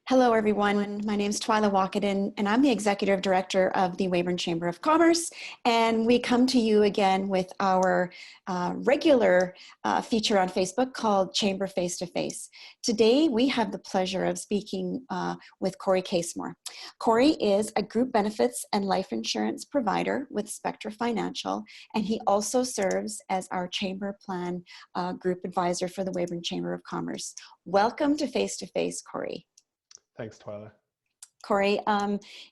Hello, everyone. My name is Twila and I'm the Executive Director of the Weyburn Chamber of Commerce. And we come to you again with our regular feature on Facebook called Chamber Face to Face. Today, we have the pleasure of speaking with Cory Casemore. Cory is a group benefits and life insurance provider with Spectra Financial, and he also serves as our Chamber Plan Group Advisor for the Weyburn Chamber of Commerce. Welcome to Face, Cory. Thanks, Twila. Cory,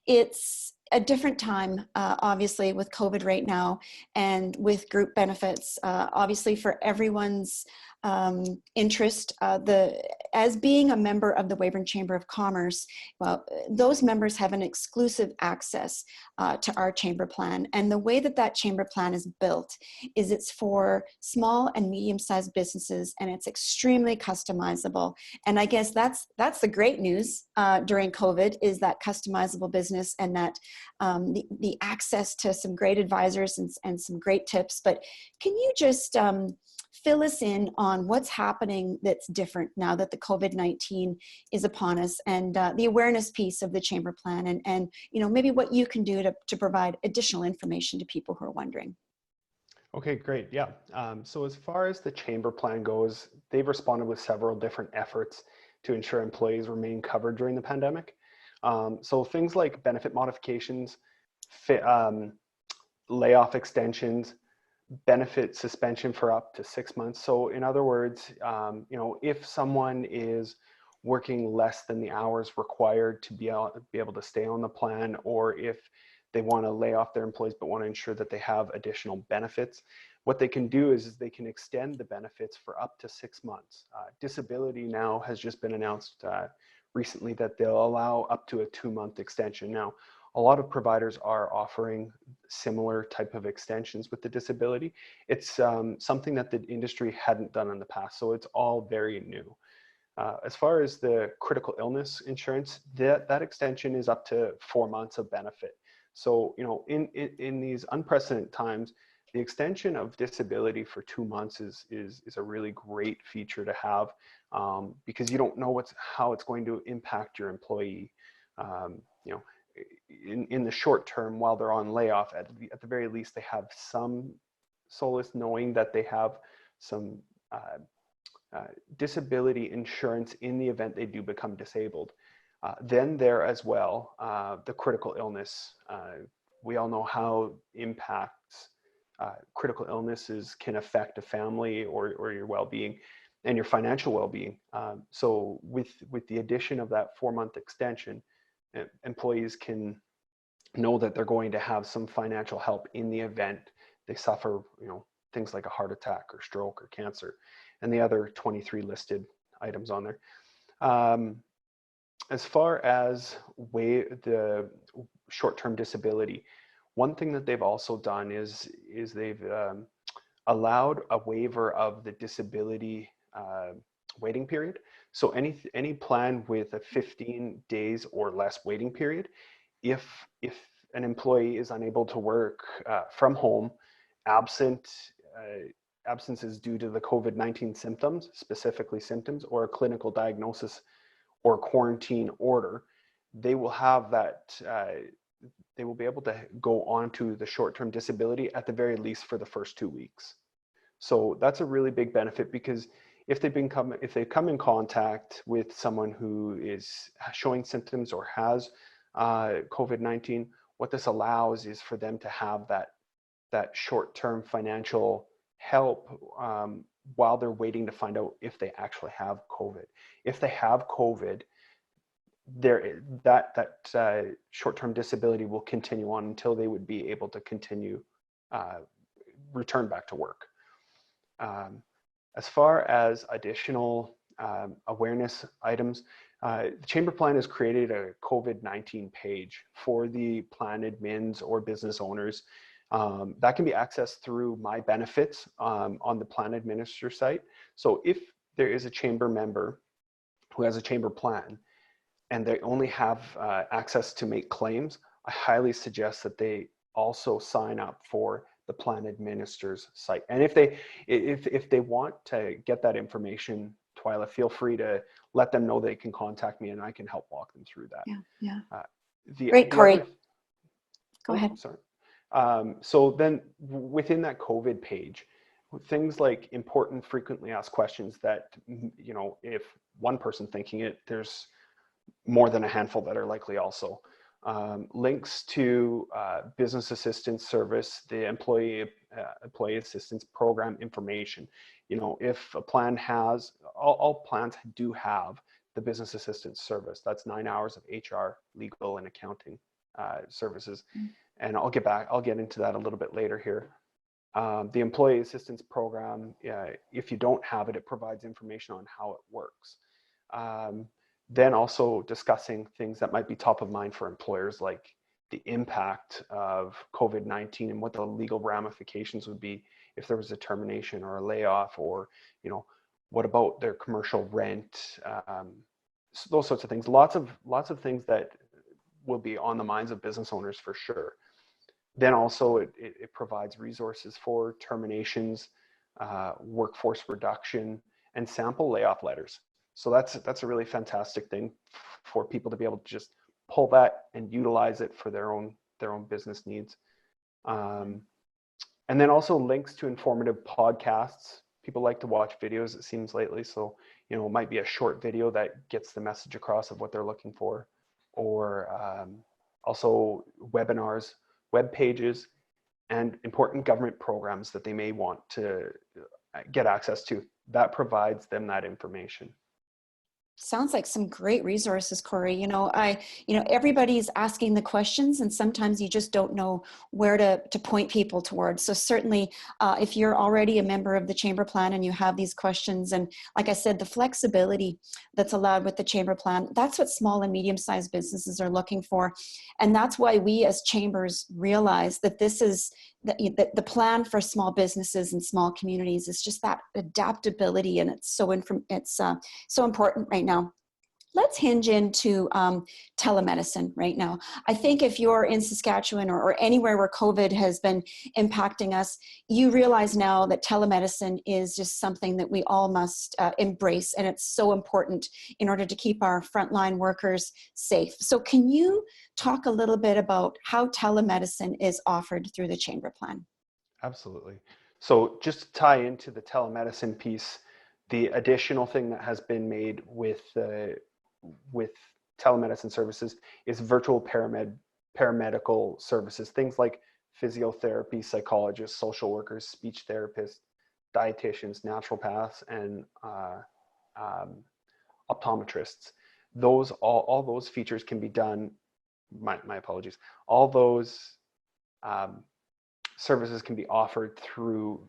it's a different time, obviously, with COVID right now and with group benefits. Obviously, for everyone's interest, as being a member of the Weyburn Chamber of Commerce, well, those members have an exclusive access to our chamber plan. And the way that that chamber plan is built is it's for small and medium-sized businesses, and it's extremely customizable. And I guess that's the great news during COVID, is that customizable business and that the access to some great advisors and some great tips. But can you just fill us in on what's happening that's different now that the COVID-19 is upon us, and the awareness piece of the chamber plan, and maybe what you can do to provide additional information to people who are wondering. Okay, great. Yeah. So as far as the chamber plan goes, they've responded with several different efforts to ensure employees remain covered during the pandemic. So things like benefit modifications, layoff extensions, benefit suspension for up to 6 months. So in other words, if someone is working less than the hours required to be able to stay on the plan, or if they want to lay off their employees but want to ensure that they have additional benefits, what they can do is they can extend the benefits for up to 6 months. Disability now has just been announced recently that they'll allow up to a 2-month extension. Now, a lot of providers are offering similar type of extensions with the disability. It's something that the industry hadn't done in the past, so it's all very new. As far as the critical illness insurance, that extension is up to 4 months of benefit. So, in these unprecedented times, the extension of disability for 2 months is a really great feature to have, because you don't know how it's going to impact your employee. In the short term, while they're on layoff, at the very least, they have some solace knowing that they have some disability insurance in the event they do become disabled. Then there as well, the critical illness. We all know how impacts critical illnesses can affect a family or your well-being and your financial well-being. So with the addition of that 4-month extension, employees can know that they're going to have some financial help in the event they suffer, things like a heart attack or stroke or cancer, and the other 23 listed items on there. As far as the short-term disability, one thing that they've also done is they've allowed a waiver of the disability waiting period. So any plan with a 15 days or less waiting period, if an employee is unable to work from home, absences due to the COVID-19 symptoms, specifically symptoms, or a clinical diagnosis or quarantine order, they will have that. They will be able to go on to the short-term disability at the very least for the first 2 weeks. So that's a really big benefit, because if they come in contact with someone who is showing symptoms or has COVID-19, what this allows is for them to have that short-term financial help while they're waiting to find out if they actually have COVID. If they have COVID, that short-term disability will continue on until they would be able to continue return back to work. As far as additional awareness items, the Chamber Plan has created a COVID-19 page for the plan admins or business owners. That can be accessed through My Benefits on the plan administrator site. So if there is a chamber member who has a chamber plan and they only have access to make claims, I highly suggest that they also sign up for the plan administrator's site. And if they want to get that information Twila, feel free to let them know they can contact me and I can help walk them through that. Yeah, yeah. The Great, Cory. Go oh, ahead. sorry. So then within that COVID page, things like important frequently asked questions that, you know, if one person thinking it, there's more than a handful that are likely also. Links to business assistance service, the employee assistance program information. You know, if a plan has, all plans do have the business assistance service. That's 9 hours of HR, legal, and accounting services. And I'll get into that a little bit later here. The employee assistance program, if you don't have it, it provides information on how it works. Then also discussing things that might be top of mind for employers, like the impact of COVID-19 and what the legal ramifications would be if there was a termination or a layoff, or, you know, what about their commercial rent, so those sorts of things. Lots of things that will be on the minds of business owners for sure. Then also it provides resources for terminations, workforce reduction, and sample layoff letters. So that's a really fantastic thing for people to be able to just pull that and utilize it for their own business needs. And then also links to informative podcasts. People like to watch videos, it seems lately. So, you know, it might be a short video that gets the message across of what they're looking for, or also webinars, web pages, and important government programs that they may want to get access to. That provides them that information. Sounds like some great resources, Cory. Everybody's asking the questions, and sometimes you just don't know where to point people towards. So certainly, if you're already a member of the Chamber Plan and you have these questions, and like I said, the flexibility that's allowed with the Chamber Plan, that's what small and medium-sized businesses are looking for. And that's why we as chambers realize that this is the plan for small businesses and small communities is just that adaptability, and it's so important right now. Let's hinge into telemedicine right now. I think if you're in Saskatchewan or anywhere where COVID has been impacting us, you realize now that telemedicine is just something that we all must embrace, and it's so important in order to keep our frontline workers safe. So can you talk a little bit about how telemedicine is offered through the Chamber Plan? Absolutely. So just to tie into the telemedicine piece, the additional thing that has been made with telemedicine services is virtual paramedical services, things like physiotherapy, psychologists, social workers, speech therapists, dietitians, naturopaths, and optometrists. All those features can be done. My apologies. All those services can be offered through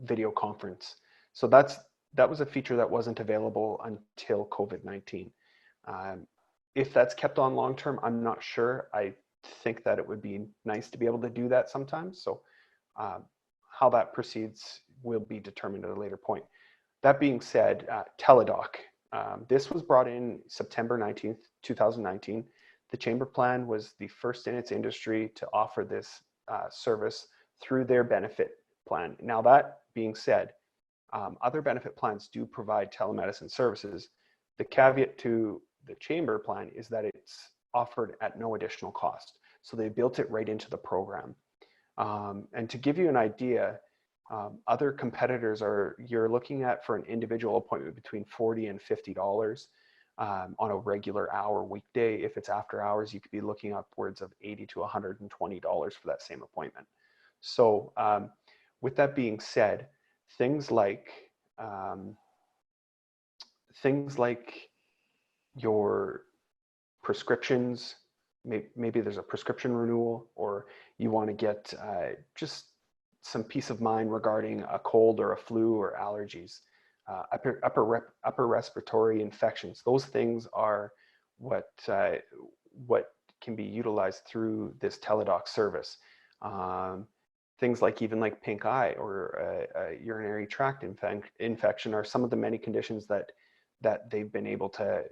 video conference. So that was a feature that wasn't available until COVID-19. If that's kept on long term, I'm not sure. I think that it would be nice to be able to do that sometimes. So how that proceeds will be determined at a later point. That being said, Teledoc. This was brought in September 19th, 2019. The Chamber Plan was the first in its industry to offer this service through their benefit plan. Now, that being said, other benefit plans do provide telemedicine services. The caveat to the Chamber Plan is that it's offered at no additional cost. So they built it right into the program. And to give you an idea, other competitors you're looking at for an individual appointment between $40 and $50 on a regular hour weekday. If it's after hours, you could be looking upwards of $80 to $120 for that same appointment. So with that being said, things like your prescriptions, maybe there's a prescription renewal, or you want to get just some peace of mind regarding a cold or a flu or allergies, upper respiratory infections. Those things are what can be utilized through this Teledoc service. Things like even like pink eye or a urinary tract infection are some of the many conditions that they've been able to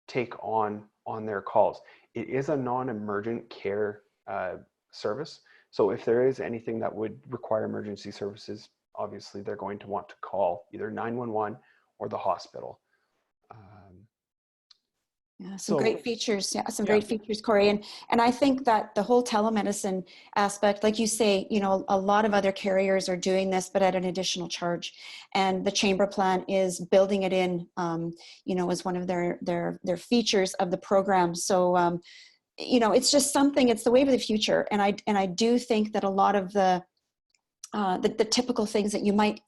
take on their calls. It is a non-emergent care service. So if there is anything that would require emergency services, obviously they're going to want to call either 911 or the hospital. Yeah, some So great features. Yeah, some yeah, great features, Cory. And I think that the whole telemedicine aspect, like you say, you know, a lot of other carriers are doing this, but at an additional charge. And the Chamber plan is building it in, you know, as one of their features of the program. So, you know, it's just something. It's the wave of the future. And I do think that a lot of the typical things that you might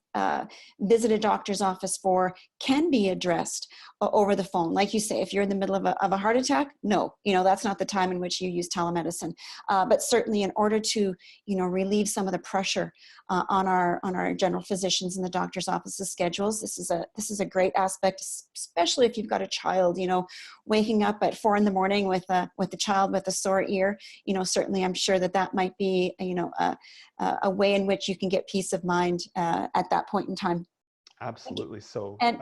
visit a doctor's office for can be addressed over the phone. Like you say, if you're in the middle of a heart attack, no, you know, that's not the time in which you use telemedicine. But certainly in order to, you know, relieve some of the pressure on our general physicians and the doctor's offices schedules, this is a great aspect, especially if you've got a child, you know, waking up at 4 a.m. with a child with a sore ear. You know, certainly I'm sure that might be, you know, a way in which you can get peace of mind at that point in time. absolutely. So And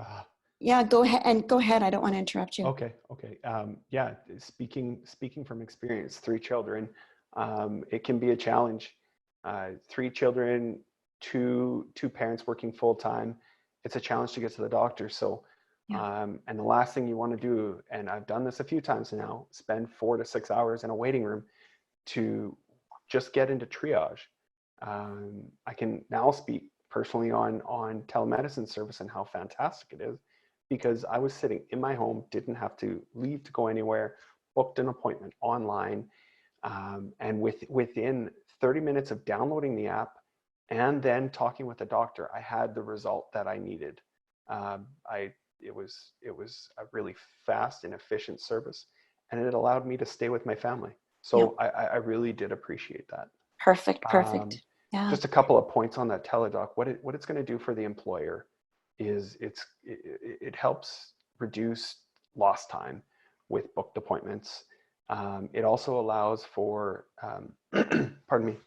yeah, go ahead. I don't want to interrupt you. okay. Yeah, speaking from experience, 3 children, it can be a challenge. 3 children, two parents working full time. It's a challenge to get to the doctor. So, Yeah. and the last thing you want to do, and I've done this a few times now, spend 4 to 6 hours in a waiting room to just get into triage. I can now speak personally on telemedicine service and how fantastic it is, because I was sitting in my home, didn't have to leave to go anywhere, booked an appointment online, and within 30 minutes of downloading the app and then talking with the doctor, I had the result that I needed. It was a really fast and efficient service, and it allowed me to stay with my family. Yeah. So I really did appreciate that. Perfect. Yeah. Just a couple of points on that teledoc. What it's going to do for the employer is it helps reduce lost time with booked appointments. It also allows for pardon me.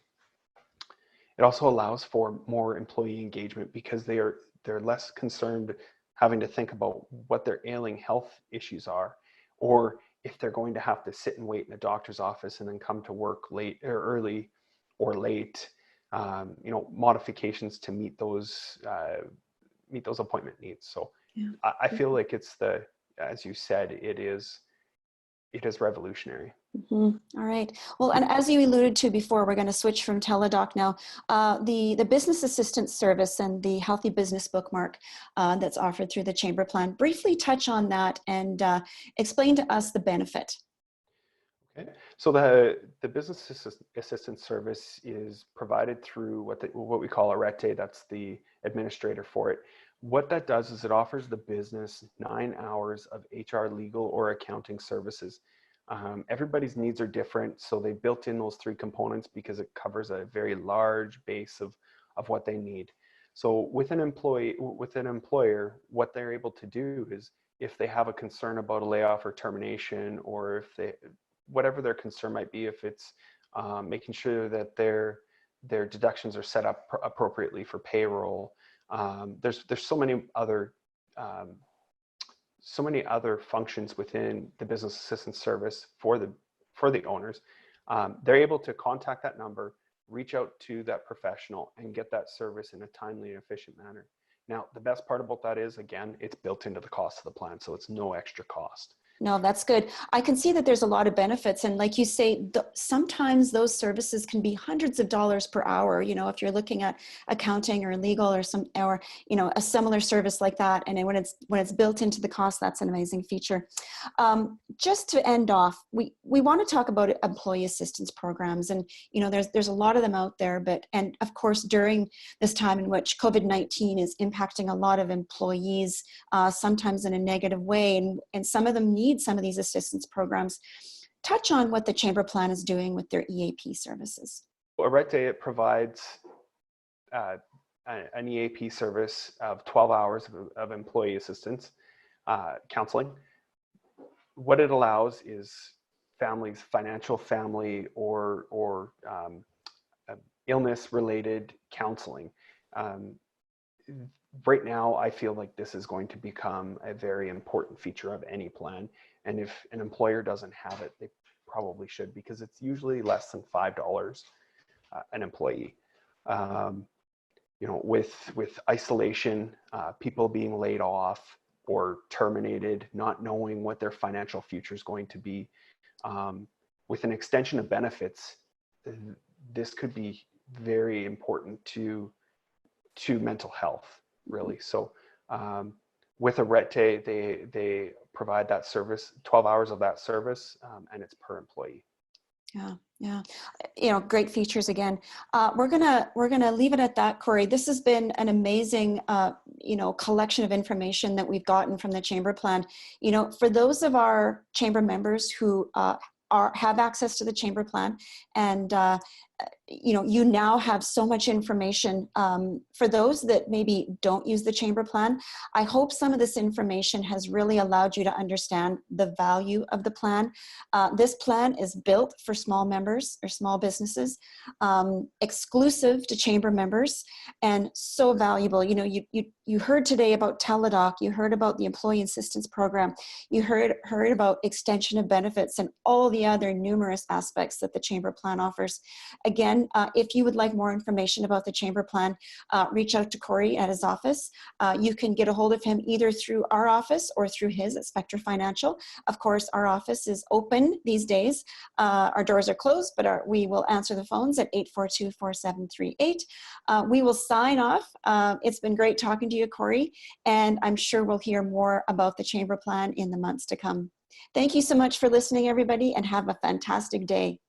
It also allows for more employee engagement because they're less concerned having to think about what their ailing health issues are, or if they're going to have to sit and wait in a doctor's office and then come to work late or early or late. You know, modifications to meet those appointment needs. So Yeah. I feel like as you said, it is revolutionary. Mm-hmm. All right. Well, and as you alluded to before, we're going to switch from Teledoc now. The business assistance service and the healthy business bookmark that's offered through the Chamber plan. Briefly touch on that and explain to us the benefit. Okay. So the business assistance service is provided through what we call a RETE. That's the administrator for it. What that does is it offers the business 9 hours of HR, legal, or accounting services. Everybody's needs are different, so they built in those 3 components because it covers a very large base of what they need. So with an employer, what they're able to do is, if they have a concern about a layoff or termination, or if whatever their concern might be, if it's making sure that their deductions are set up appropriately for payroll. There's so many other functions within the business assistance service for the owners. They're able to contact that number, reach out to that professional, and get that service in a timely and efficient manner. Now, the best part about that is, again, it's built into the cost of the plan, so it's no extra cost. No, that's good. I can see that there's a lot of benefits. And like you say, sometimes those services can be hundreds of dollars per hour. You know, if you're looking at accounting or legal or you know, a similar service like that. And when it's built into the cost, that's an amazing feature. Just to end off, we want to talk about employee assistance programs. And, you know, there's a lot of them out there, and of course, during this time in which COVID-19 is impacting a lot of employees, sometimes in a negative way, and some of them need some of these assistance programs. Touch on what the Chamber plan is doing with their EAP services. Arete, it provides an EAP service of 12 hours of employee assistance counseling. What it allows is families, financial family or illness-related counseling. Right now, I feel like this is going to become a very important feature of any plan. And if an employer doesn't have it, they probably should, because it's usually less than $5 an employee. You with isolation, people being laid off or terminated, not knowing what their financial future is going to be, with an extension of benefits, this could be very important to mental health, really. So with Arete, they provide that service, 12 hours of that service, and it's per employee. Yeah. Great features again. We're gonna leave it at that, Cory. This has been an amazing, collection of information that we've gotten from the Chamber Plan. For those of our Chamber members who have access to the Chamber Plan, and you now have so much information. For those that maybe don't use the Chamber Plan, I hope some of this information has really allowed you to understand the value of the plan. This plan is built for small members or small businesses, exclusive to Chamber members, and so valuable. You heard today about Teledoc, you heard about the Employee Assistance Program, you heard about extension of benefits and all the other numerous aspects that the Chamber Plan offers. Again, if you would like more information about the Chamber Plan, reach out to Cory at his office. You can get a hold of him either through our office or through his at Spectra Financial. Of course, our office is open these days. Our doors are closed, but we will answer the phones at 842-4738. We will sign off. It's been great talking to you, Cory, and I'm sure we'll hear more about the Chamber Plan in the months to come. Thank you so much for listening, everybody, and have a fantastic day.